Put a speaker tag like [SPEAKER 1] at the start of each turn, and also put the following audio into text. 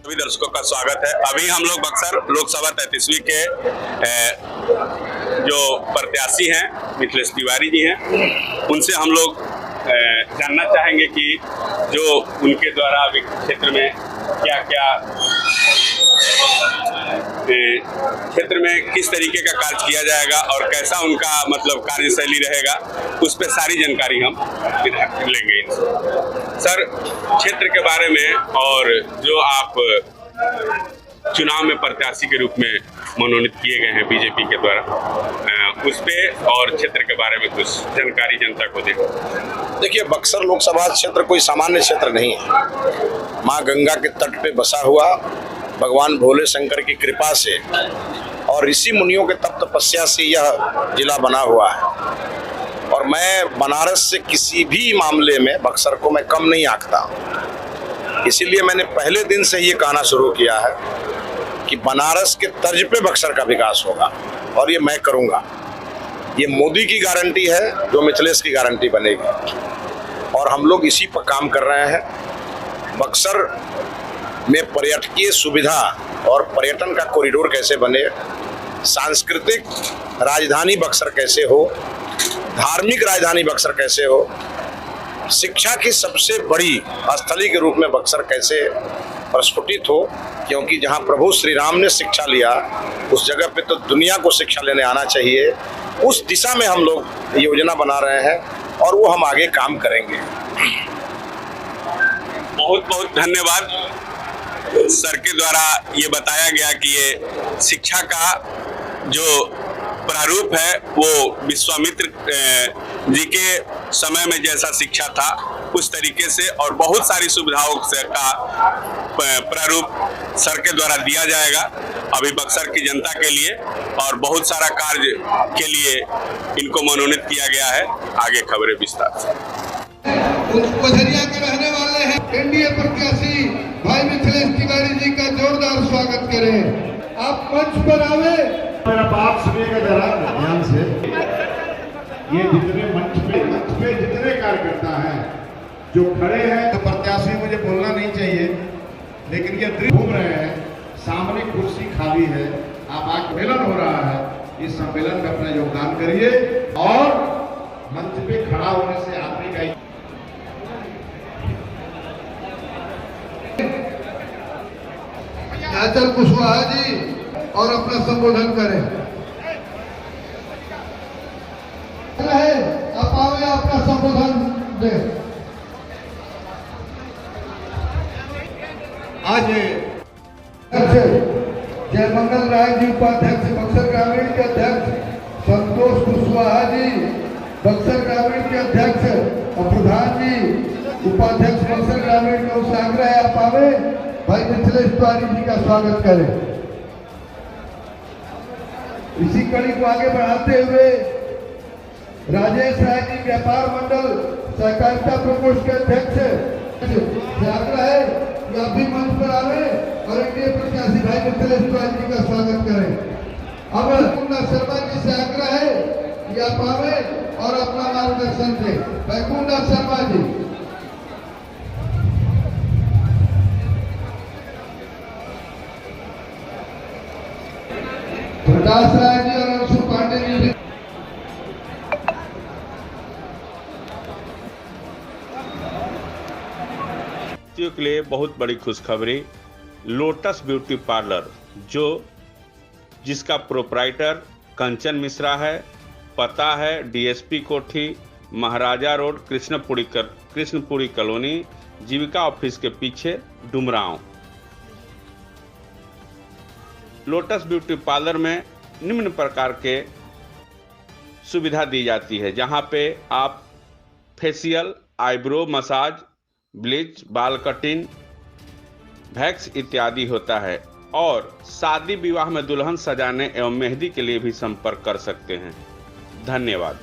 [SPEAKER 1] सभी दर्शकों का स्वागत है। अभी हम लोग बक्सर लोकसभा 33वीं के जो प्रत्याशी हैं मिथिलेश तिवारी जी हैं, उनसे हम लोग जानना चाहेंगे कि जो उनके द्वारा अभी क्षेत्र में क्षेत्र में किस तरीके का कार्य किया जाएगा और कैसा उनका मतलब कार्यशैली रहेगा, उस पर सारी जानकारी हम लेंगे। सर, क्षेत्र के बारे में और जो आप चुनाव में प्रत्याशी के रूप में मनोनीत किए गए हैं बीजेपी के द्वारा, उस पे और क्षेत्र के बारे में कुछ जानकारी जनता को दें।
[SPEAKER 2] देखिए, बक्सर लोकसभा क्षेत्र कोई सामान्य क्षेत्र नहीं है। माँ गंगा के तट पे बसा हुआ, भगवान भोले शंकर की कृपा से और ऋषि मुनियों के तप तपस्या से यह जिला बना हुआ है। और मैं बनारस से किसी भी मामले में बक्सर को मैं कम नहीं आंकता। इसीलिए मैंने पहले दिन से ये कहना शुरू किया है कि बनारस के तर्ज पे बक्सर का विकास होगा और ये मैं करूँगा। ये मोदी की गारंटी है जो मिथिलेश की गारंटी बनेगी, और हम लोग इसी पर काम कर रहे हैं। बक्सर में पर्यटकीय सुविधा और पर्यटन का कॉरिडोर कैसे बने, सांस्कृतिक राजधानी बक्सर कैसे हो, धार्मिक राजधानी बक्सर कैसे हो, शिक्षा की सबसे बड़ी स्थली के रूप में बक्सर कैसे प्रस्फुटित हो, क्योंकि जहां प्रभु श्री राम ने शिक्षा लिया उस जगह पे तो दुनिया को शिक्षा लेने आना चाहिए। उस दिशा में हम लोग योजना बना रहे हैं और वो हम आगे काम करेंगे।
[SPEAKER 1] बहुत बहुत धन्यवाद। सर के द्वारा ये बताया गया कि ये शिक्षा का जो प्रारूप है वो विश्वामित्र जी के समय में जैसा शिक्षा था उस तरीके से और बहुत सारी सुविधाओं से का प्रारूप सर के द्वारा दिया जाएगा अभी बक्सर की जनता के लिए, और बहुत सारा कार्य के लिए इनको मनोनीत किया गया है। आगे खबरें विस्तार से।
[SPEAKER 3] पथरिया के रहने वाले हैं एनडीए प्रत्याशी भाई मिथिलेश तिवारी जी का जोरदार स्वागत करें। आप मंच पर आवे।
[SPEAKER 4] मेरा बात सुनिएगा जरा ध्यान से। ये जितने मंच पे जितने कार्यकर्ता हैं जो खड़े हैं, तो प्रत्याशी मुझे बोलना नहीं चाहिए, लेकिन ये घूम रहे हैं, सामने कुर्सी खाली है, आप आज सम्मेलन हो रहा है, इस सम्मेलन में अपना योगदान करिए और मंच पे खड़ा होने से आदमी का
[SPEAKER 3] अचल कुशवाहा जी और अपना संबोधन करें। आप आवे अपना संबोधन दें। आज जय मंगल राय जी उपाध्यक्ष बक्सर ग्रामीण के अध्यक्ष, संतोष कुशवाहा जी बक्सर ग्रामीण के अध्यक्ष और प्रधान जी उपाध्यक्ष बक्सर ग्रामीण का उस आग्रह है आप आवे भाई मिथिलेश तिवारी जी का स्वागत करें। इसी कड़ी को आगे बढ़ाते हुए राजेश राय जी व्यापार मंडल सहकारिता प्रकोष्ठ के अध्यक्ष से आग्रह है कि आप भी मंच पर आवे और एनडीए प्रत्याशी भाई मिथिलेश तिवारी जी का स्वागत करें। अब कुंदा शर्मा जी से आग्रह है कि आप आवे और अपना मार्गदर्शन दें। भाई कुंदा शर्मा जी। प्रकाश राय जी और अंशु पांडे जी भी।
[SPEAKER 5] के लिए बहुत बड़ी खुशखबरी। लोटस ब्यूटी पार्लर जिसका प्रोप्राइटर कंचन मिश्रा है, पता है डीएसपी कोठी, महाराजा रोड, कृष्णपुरी कॉलोनी, जीविका ऑफिस के पीछे, डुमरांव। लोटस ब्यूटी पार्लर में निम्न प्रकार के सुविधा दी जाती है, जहां पे आप फेशियल, आईब्रो मसाज, ब्लीच, बाल कटिंग, वैक्स इत्यादि होता है। और शादी विवाह में दुल्हन सजाने एवं मेहंदी के लिए भी संपर्क कर सकते हैं। धन्यवाद।